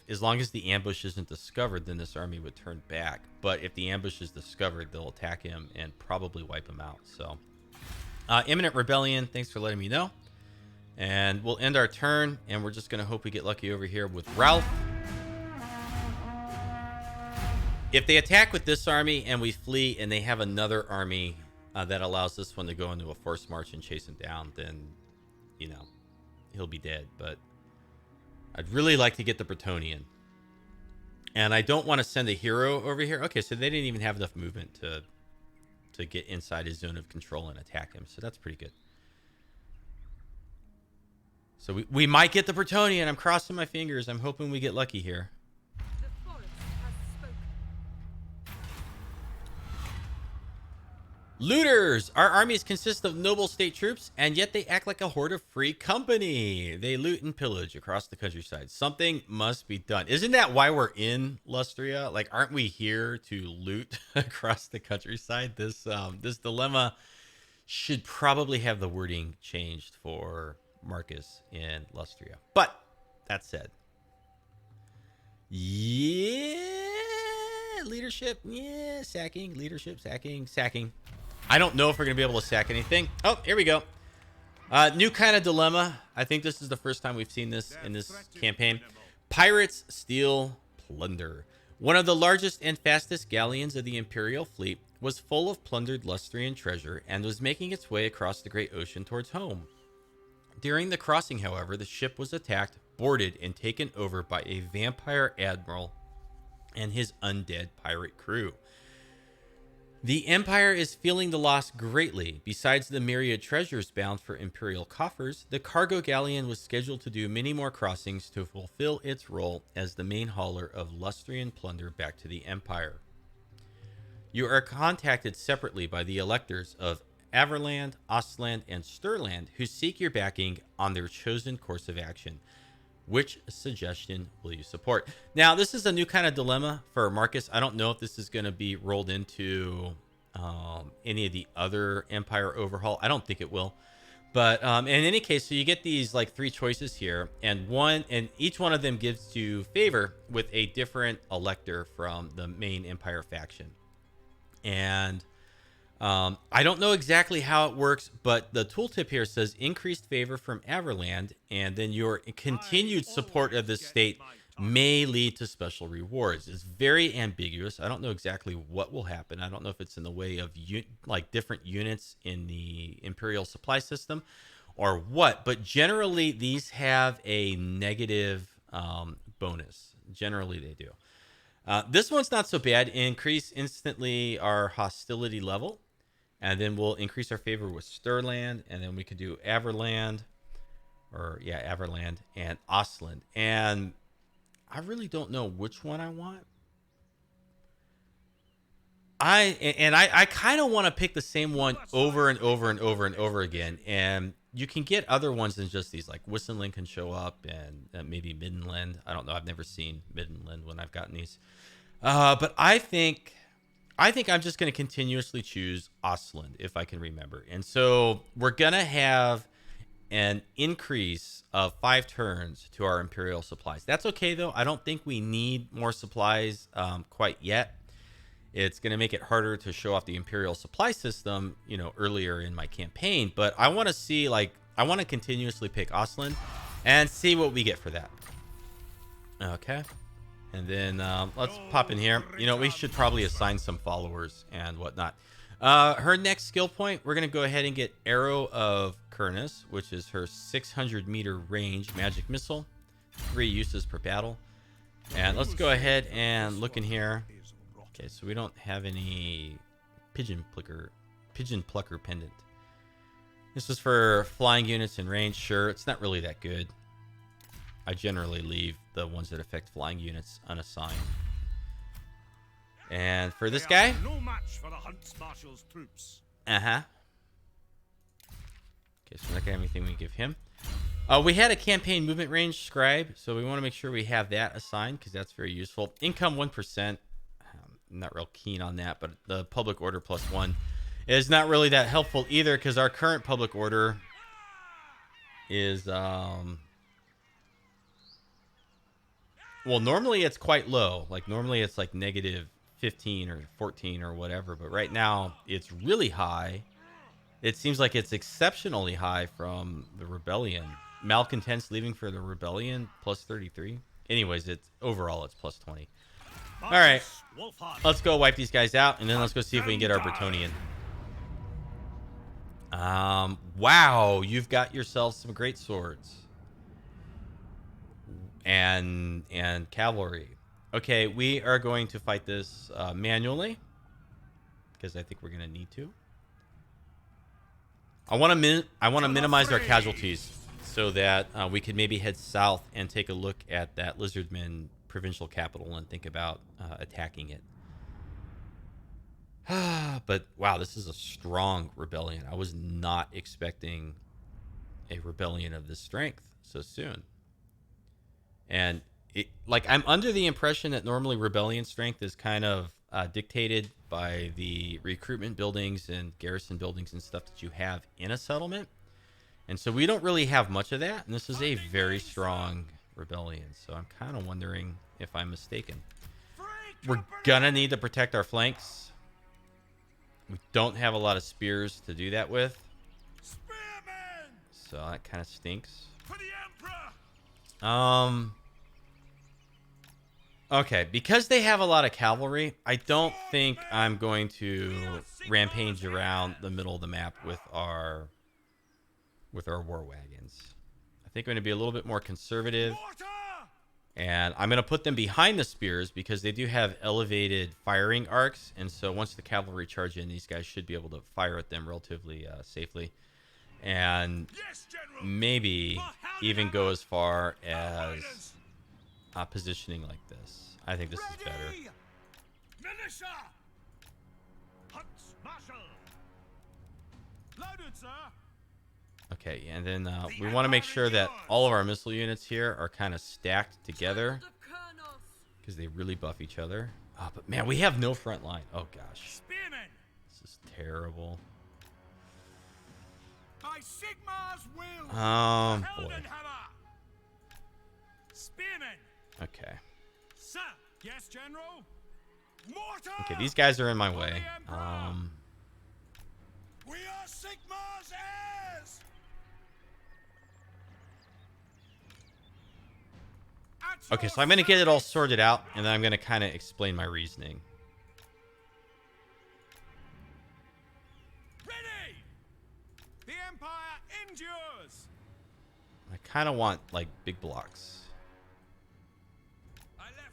as long as the ambush isn't discovered, then this army would turn back. But if the ambush is discovered, they'll attack him and probably wipe him out. So, imminent rebellion. Thanks for letting me know. And we'll end our turn, and we're just going to hope we get lucky over here with Ralph. If they attack with this army and we flee and they have another army that allows this one to go into a forced march and chase him down, then, you know, he'll be dead. But I'd really like to get the Bretonnian. And I don't want to send a hero over here. Okay, so they didn't even have enough movement to get inside his zone of control and attack him. So that's pretty good. So we might get the Bretonnian. I'm crossing my fingers. I'm hoping we get lucky here. The forest has spoken. Looters! Our armies consist of noble state troops, and yet they act like a horde of free company. They loot and pillage across the countryside. Something must be done. Isn't that why we're in Lustria? Like, aren't we here to loot across the countryside? This dilemma should probably have the wording changed for Markus in Lustria. But that said, yeah, Leadership, yeah, sacking. Leadership, sacking. I don't know if we're gonna be able to sack anything. Oh, here we go. New kind of dilemma. I think this is the first time we've seen this in this campaign. Pirates steal plunder. One of the largest and fastest galleons of the Imperial fleet was full of plundered Lustrian treasure and was making its way across the great ocean towards home. During the crossing, however, the ship was attacked, boarded, and taken over by a vampire admiral and his undead pirate crew. The Empire is feeling the loss greatly. Besides the myriad treasures bound for Imperial coffers, the cargo galleon was scheduled to do many more crossings to fulfill its role as the main hauler of Lustrian plunder back to the Empire. You are contacted separately by the electors of Averland, Ostland, and Stirland, who seek your backing on their chosen course of action. Which suggestion will you support? Now, this is a new kind of dilemma for Marcus. I don't know if this is going to be rolled into any of the other Empire overhaul. I don't think it will. But in any case, so you get these like 3 choices here, and each one of them gives you favor with a different elector from the main Empire faction. And I don't know exactly how it works, but the tooltip here says increased favor from Averland, and then your continued support of the state may lead to special rewards. It's very ambiguous. I don't know exactly what will happen. I don't know if it's in the way of like different units in the Imperial supply system or what, but generally these have a negative bonus. Generally they do. This one's not so bad. Increase instantly our hostility level. And then we'll increase our favor with Stirland. And then we could do Averland. Averland and Ostland. And I really don't know which one I want. I kind of want to pick the same one over and over and over and over again. And you can get other ones than just these. Like Whistling can show up, and maybe Middenland. I don't know. I've never seen Middenland when I've gotten these. But I think I'm just going to continuously choose Ostland if I can remember. And so we're going to have an increase of 5 turns to our Imperial supplies. That's okay, though. I don't think we need more supplies quite yet. It's going to make it harder to show off the Imperial supply system, earlier in my campaign. But I want to see, I want to continuously pick Ostland and see what we get for that. Okay. And then let's pop in here. We should probably assign some followers and whatnot. Her next skill point, we're going to go ahead and get Arrow of Kurnus, which is her 600-meter range magic missile. 3 uses per battle. And let's go ahead and look in here. Okay, so we don't have any pigeon plucker pendant. This is for flying units in range. Sure, it's not really that good. I generally leave the ones that affect flying units unassigned. And for this guy, no match for the Hunt Marshal's troops. Okay, so not gonna have anything we can give him. We had a campaign movement range scribe, so we want to make sure we have that assigned because that's very useful. Income 1%. I'm not real keen on that, but the public order +1 is not really that helpful either because our current public order is well, normally it's quite low. Like normally it's like -15 or 14 or whatever, but right now it's really high. It seems like it's exceptionally high from the rebellion. Malcontents leaving for the rebellion +33. Anyways, it's overall it's +20. All right, let's go wipe these guys out, and then let's go see if we can get our Bretonian. Wow, you've got yourself some great swords and cavalry. Okay, we are going to fight this manually because I think we're gonna need to. I want to minimize our casualties so that we can maybe head south and take a look at that lizardmen provincial capital and think about attacking it. But wow, this is a strong rebellion. I was not expecting a rebellion of this strength so soon. And I'm under the impression that normally rebellion strength is kind of dictated by the recruitment buildings and garrison buildings and stuff that you have in a settlement. And so we don't really have much of that. And this is a very strong rebellion. So I'm kind of wondering if I'm mistaken. We're gonna need to protect our flanks. We don't have a lot of spears to do that with. Spearmen! So that kind of stinks. For the Emperor! Okay, because they have a lot of cavalry, I don't think I'm going to rampage around the middle of the map with our war wagons. I think I'm going to be a little bit more conservative, Mortar! and I'm going to put them behind the spears because they do have elevated firing arcs, and so once the cavalry charge in, these guys should be able to fire at them relatively safely, and Yes, General! maybe even go as far as positioning like this. I think this is better. Ready! Militia! Hunts Marshal! Loaded, sir! Okay, and then we want to make sure that all of our missile units here are kind of stacked together The Colonels. because they really buff each other. Oh, but man, we have no front line. Oh gosh, Spearmen! this is terrible. By Sigmar's will! Boy. Heldenhammer! Spearmen! Okay. Sir! Yes, General? Mortar! Okay, these guys are in my way. We are Sigmar's heirs! Okay, so I'm going to get it all sorted out, and then I'm going to kind of explain my reasoning. Ready! The Empire endures! I kind of want, like, big blocks.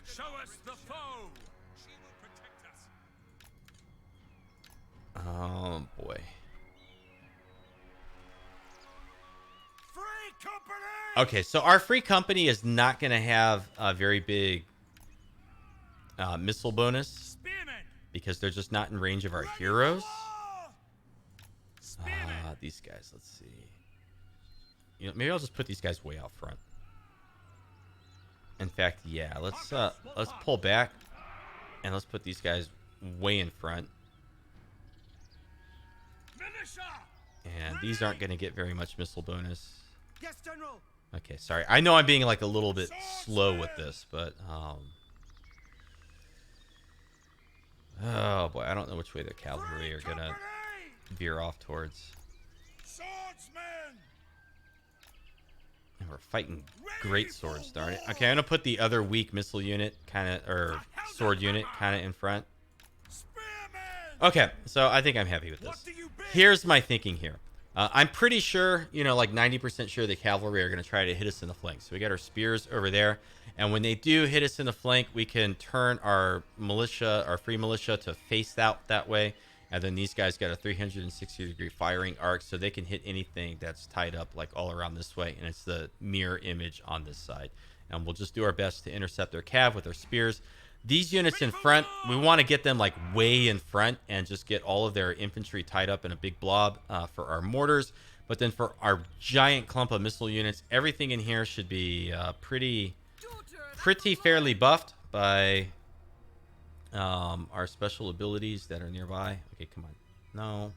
Show us the foe! She will protect us. Oh, boy. Free company! Okay, so our free company is not going to have a very big missile bonus Spearmen! because they're just not in range of our heroes. Spearmen! These guys, let's see. You know, maybe I'll just put these guys way out front. In fact, yeah, let's pull back and let's put these guys way in front. Militia! And these aren't going to get very much missile bonus. Yes, General! Okay, sorry. I know I'm being like a little bit slow with this, but oh boy, I don't know which way the cavalry are going to veer off towards. Swordsmen! And we're fighting great swords, darn it. Okay, I'm going to put the other weak missile unit or sword unit kind of in front. Spearmen! Okay, so I think I'm happy with this. Here's my thinking here. I'm pretty sure, you know, like 90% sure the cavalry are going to try to hit us in the flank. So we got our spears over there. And when they do hit us in the flank, we can turn our militia, our free militia, to face out that way. And then these guys got a 360-degree firing arc, so they can hit anything that's tied up like all around this way. And it's the mirror image on this side. And we'll just do our best to intercept their cav with our spears. These units in front, we want to get them like way in front and just get all of their infantry tied up in a big blob for our mortars. But then for our giant clump of missile units, everything in here should be pretty fairly buffed by our special abilities that are nearby. Okay, come on. No.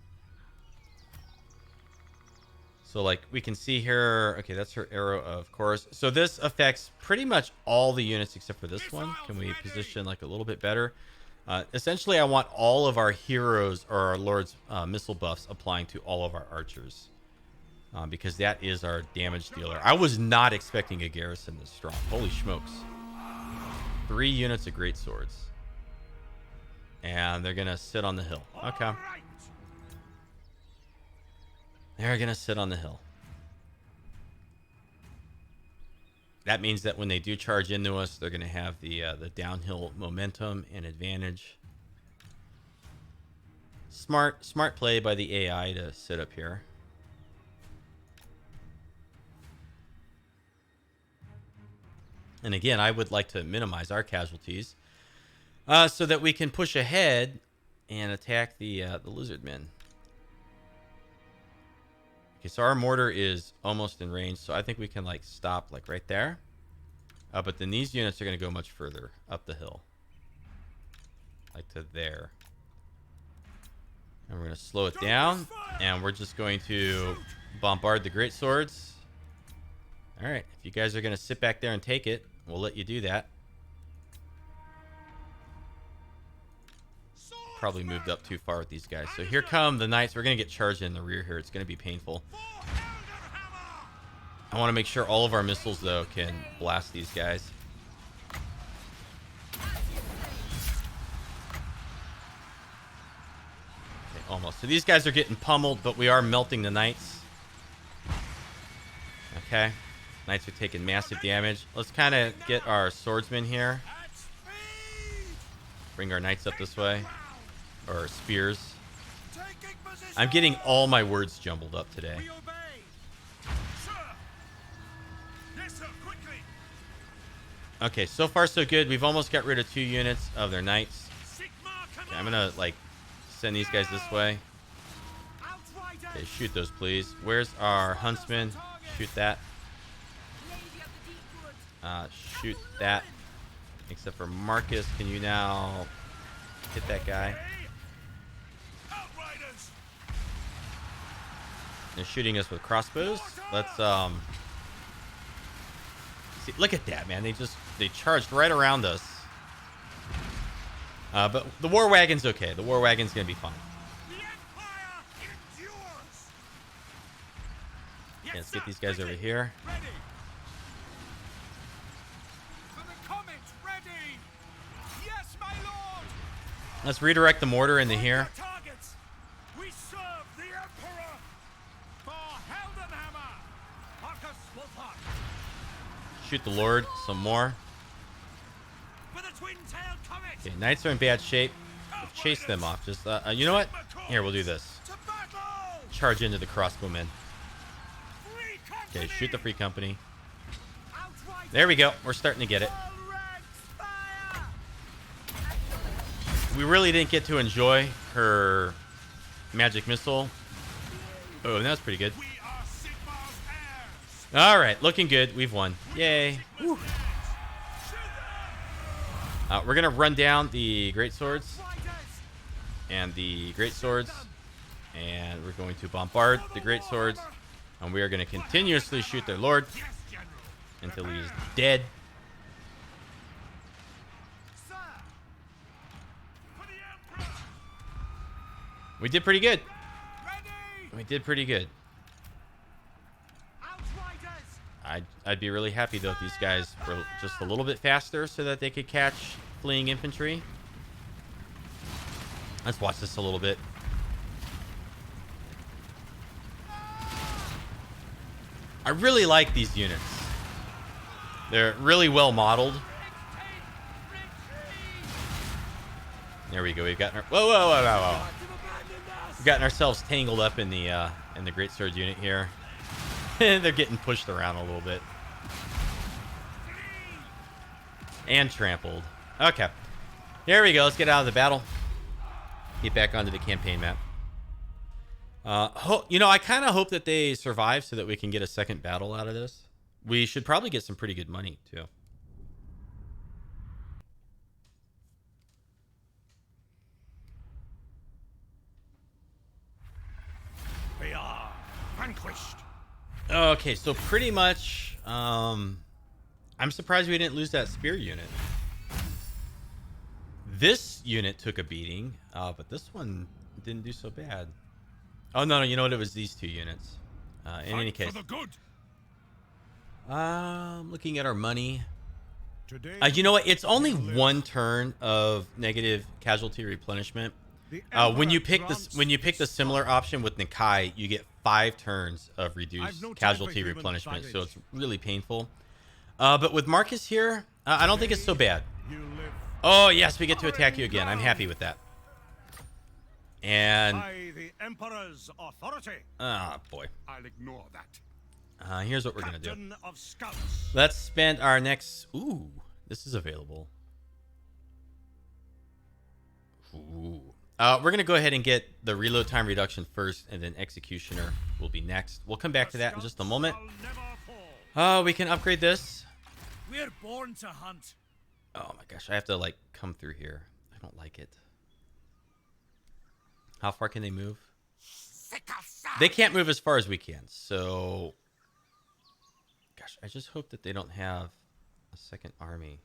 So, like, we can see here, okay, that's her arrow, of course. So this affects pretty much all the units except for this one. Can we position, like, a little bit better? Essentially, I want all of our heroes or our lord's missile buffs applying to all of our archers. Because that is our damage dealer. I was not expecting a garrison this strong. Holy smokes. 3 units of great swords. And they're going to sit on the hill. Okay. They're going to sit on the hill. That means that when they do charge into us, they're going to have the downhill momentum and advantage. Smart play by the AI to sit up here. And again, I would like to minimize our casualties so that we can push ahead and attack the lizardmen. Okay, so our mortar is almost in range, so I think we can like stop like right there. But then these units are going to go much further up the hill, like to there. And we're going to slow it down, and we're just going to bombard the great swords. All right, if you guys are going to sit back there and take it, we'll let you do that. probably moved up too far with these guys. So here come the knights. We're going to get charged in the rear here. It's going to be painful. I want to make sure all of our missiles, though, can blast these guys. Okay, almost. So these guys are getting pummeled, but we are melting the knights. Okay. Knights are taking massive damage. Let's kind of get our swordsmen here. Bring our knights up this way. Or spears. I'm getting all my words jumbled up today. Okay, so far so good. We've almost got rid of 2 units of their knights. Okay, I'm gonna like send these guys this way. Okay, shoot those please. Where's our huntsman? Shoot that. Shoot that. Except for Marcus, can you now hit that guy? They're shooting us with crossbows. Let's see, look at that, man. They charged right around us. But the war wagon's okay. The war wagon's gonna be fine. Okay, let's get these guys over here. Let's redirect the mortar into here. We serve the Emperor. For Heldenhammer, Markus Wulfhart. Shoot the Lord some more. For the twin-tailed comet. Okay, knights are in bad shape. We'll chase them off. Just you know what? Here, we'll do this. To battle. Charge into the crossbowmen. Okay, shoot the free company. There we go. We're starting to get it. We really didn't get to enjoy her magic missile. Oh, that was pretty good. All right, looking good. We've won. Yay. Woo. We're going to run down the great swords and the great swords. And we're going to bombard the great swords. And we are going to continuously shoot their lord until he's dead. We did pretty good. We did pretty good. I'd be really happy though if these guys were just a little bit faster so that they could catch fleeing infantry. Let's watch this a little bit. I really like these units. They're really well modeled. There we go. We've gotten our whoa. We've gotten ourselves tangled up in the great sword unit here. They're getting pushed around a little bit. And trampled. Okay. Here we go. Let's get out of the battle. Get back onto the campaign map. You know, I kind of hope that they survive so that we can get a second battle out of this. We should probably get some pretty good money, too. We are vanquished. Okay, so pretty much, I'm surprised we didn't lose that spear unit. This unit took a beating, but this one didn't do so bad. Oh, no, you know what? It was these 2 units. In any case. Looking at our money. You know what? It's only 1 turn of negative casualty replenishment. When you pick the similar option with Nikai, you get 5 turns of reduced casualty replenishment, so it's really painful. But with Marcus here, I don't think it's so bad. Oh, yes, we get to attack you again. I'm happy with that. And By the Emperor's authority. oh boy. I'll ignore that. Here's what we're gonna do. Captain of Scouts. Let's spend our next. Ooh, this is available. Ooh. We're gonna go ahead and get the reload time reduction first, and then executioner will be next. We'll come back to that in just a moment. We can upgrade this. We're born to hunt. Oh my gosh, I have to like come through here. I don't like it. How far can they move? They can't move as far as we can. So, gosh, I just hope that they don't have a second army.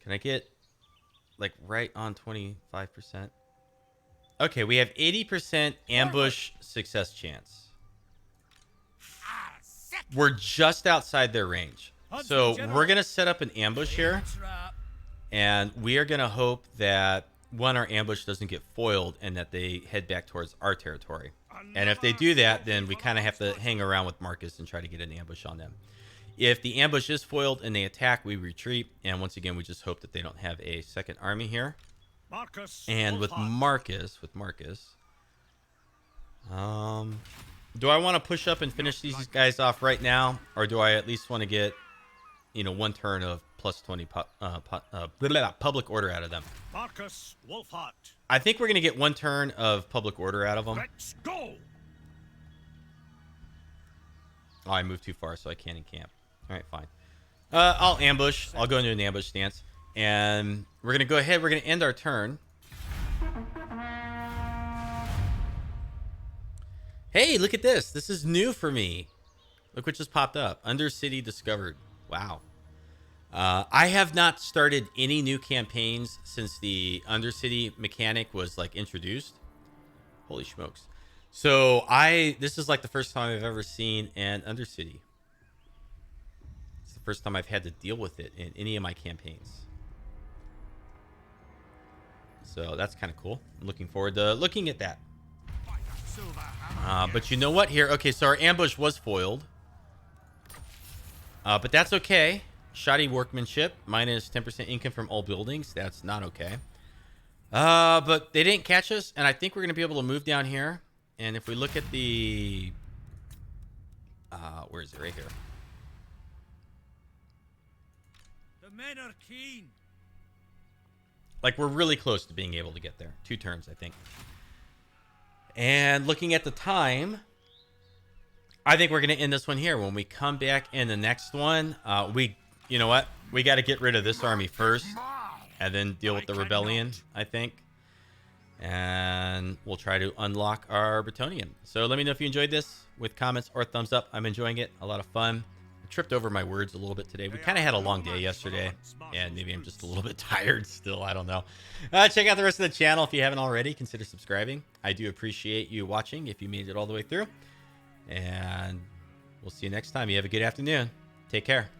Can I get like right on 25%. Okay, we have 80% ambush success chance. We're just outside their range. So we're going to set up an ambush here. And we are going to hope that, one, our ambush doesn't get foiled and that they head back towards our territory. And if they do that, then we kind of have to hang around with Markus and try to get an ambush on them. If the ambush is foiled and they attack, we retreat. And once again, we just hope that they don't have a second army here. And with Markus, do I want to push up and finish these guys off right now? Or do I at least want to get, you know, one turn of plus 20 public order out of them? Markus Wulfhart. I think we're going to get one turn of public order out of them. Let's go. Oh, I moved too far, so I can't encamp. All right, fine. I'll ambush. I'll go into an ambush stance. And we're going to go ahead. We're going to end our turn. Hey, look at this. This is new for me. Look what just popped up. Undercity discovered. Wow. I have not started any new campaigns since the Undercity mechanic was like introduced. Holy smokes. So this is like the first time I've ever seen an Undercity. It's the first time I've had to deal with it in any of my campaigns. So that's kind of cool. I'm looking forward to looking at that. But you know what here? Okay, so our ambush was foiled. But that's okay. Shoddy workmanship. Minus 10% income from all buildings. That's not okay. But they didn't catch us. And I think we're going to be able to move down here. And if we look at the... where is it? Right here. The men are keen. Like, we're really close to being able to get there. 2 turns, I think. And looking at the time, I think we're going to end this one here. When we come back in the next one, you know what? We got to get rid of this army first and then deal with the rebellion, I think. And we'll try to unlock our Bretonnian. So let me know if you enjoyed this with comments or thumbs up. I'm enjoying it. A lot of fun. I tripped over my words a little bit today. We kind of had a long day yesterday, and maybe I'm just a little bit tired still. I don't know. Check out the rest of the channel if you haven't already. Consider subscribing. I do appreciate you watching if you made it all the way through. And we'll see you next time. You have a good afternoon. Take care.